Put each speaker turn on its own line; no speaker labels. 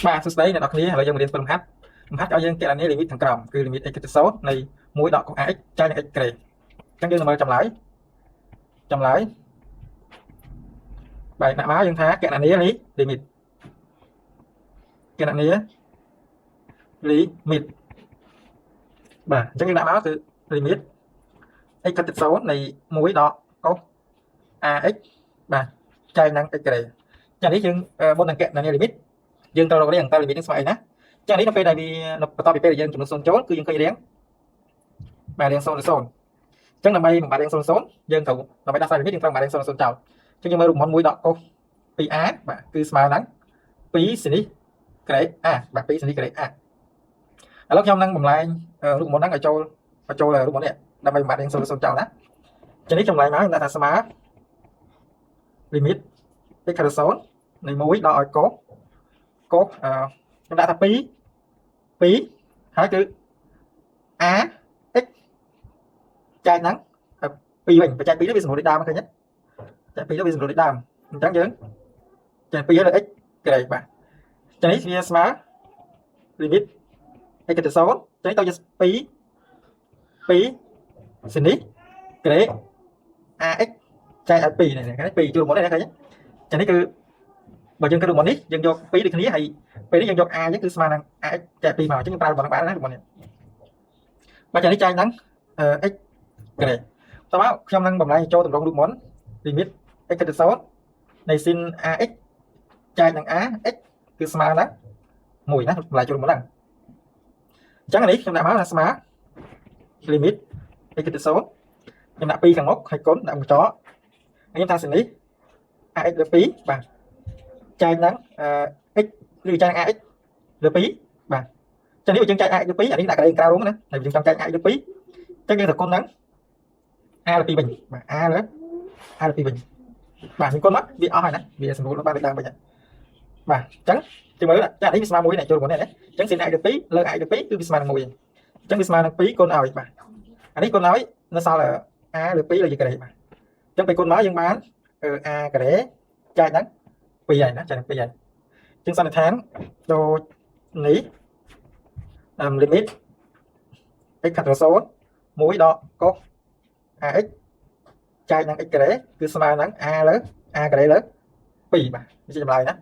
បាទសួស្តីអ្នកនរគ្នាឥឡូវយើងមករៀនធ្វើលំហាត់ឲ្យយើងគណនាលីមីតខាងក្រោមគឺលីមីត x ទៅ0នៃ1ដក cos ax ចែកនឹង x ក្រេអញ្ចឹងយើងនឹងមើលចម្លើយបែរដាក់មកយើងថាគណនាលីមីតគណនាលីមីតបាទអញ្ចឹងយើងដាក់មកគឺលីមីត x ទៅ0នៃ1ដក cos ax បាទចែកនឹង x ក្រេចានេះយើងមុននឹងគណនាលីមីតយើងត្រូវរករៀងតើលីមីតនឹងស្មើអីណាចានេះនៅពេលដែលវាបន្ទាប់ពីពេលដែលយើងចំនួន0ចូលគឺយើងឃើញរៀងបាទរៀង0 0អញ្ចឹងដើម្បីបំបត្តិរៀង0 0យើងត្រូវដើម្បីដាក់សារលីមីតយើងត្រូវបំបត្តិរៀង0 0ចោលអញ្ចឹងយើងមើលរូបមន្ត1ដក cos 2a បាទគឺស្មើនឹង2 sinក្រេ a បាទ2 sinក្រេ a ឥឡូវខ្ញុំនឹងបំលែងរូបមន្តហ្នឹងឲ្យចូលរូបមន្តនេះដើម្បីបំបត្តិរៀង0 0ចោលណាចានេះចម្លែងមកខ្ញុំដាក់ថាស្មើលីមីត x ទៅ0នៃ1ដល់ឲ្យ cos ខ្ញុំដាក់ថា2ហើយគឺ a x ចែកហ្នឹង2វិញបច្ចេក2នេះវាសម្រួលដូចដើមឃើញទេចែក2នេះវាសម្រួលដូចដើមអញ្ចឹងយើងចែក2លើ x ក្រេបាទចានេះវាស្មើលីមីត x ទៅ0ចានេះទៅជា2 sin នេះក្រេ ax ចែកឲ្យ2នេះ2ជួរមុននេះឃើញទេចានេះគឺបើយើងគិតរូបមន្តនេះយើងយក2ដូចគ្នាហើយពេលនេះយើងយក a អញ្ចឹងគឺស្មើនឹង ax ចែក2មកអញ្ចឹងយើងប្រើរូបមន្តបានណារូបមន្តនេះបើចានេះចែកហ្នឹង x ក្រេតោះមកខ្ញុំនឹងបំលែងចូលទម្រង់រូបមន្តលីមីត x ទៅ0នៃ sin ax ចែកនឹង a x គឺស្មើនឹង1ណាបំលែងចូលរូបមន្តហ្នឹងអញ្ចឹងនេះខ្ញុំដាក់មកថាស្មើលីមីត x ទៅ0ខ្ញុំដាក់2ខាងមុខហើយគុណដាក់កញ្ចក់ហើយខ្ញុំថា sin នេះ ax លើ2បាទចែកនឹងx ឬចែកនឹង ax លើ2បាទចឹងនេះបើយើងចែក ax លើ2អានេះដាក់កន្លែងក្រៅរួមណាហើយយើងចង់ចែក ax លើ2ចឹងយើងត្រូវគុណនឹង a លើ2វិញបាទ a លើ 2វិញបាទយើងគុណមកវាអស់ហើយណាវាសម្រួលបានដូចដើមវិញបាទអញ្ចឹងជឿមើលចានេះវាស្មើ1នេះចូលមុននេះណាអញ្ចឹង sin ax លើ2លើ ax លើ2គឺវាស្មើនឹង1អញ្ចឹងវាស្មើនឹង2គុណឲ្យបាទអានេះគុណឲ្យនៅសល់ a លើ2លើយក្រេបាទអញ្ចឹងពេលគុណមកយើងបាន a ក្រេចែកនឹង2ហើយណាចែកនឹង2ហើយអញ្ចឹងសន្និដ្ឋានដូចនេះលីមីត x ខាងទៅ0 1ដក cos ax ចែកនឹង x ក្រេគឺស្មើនឹង a លើ a ក្រេលើ2បាទវាជាចម្លើយណា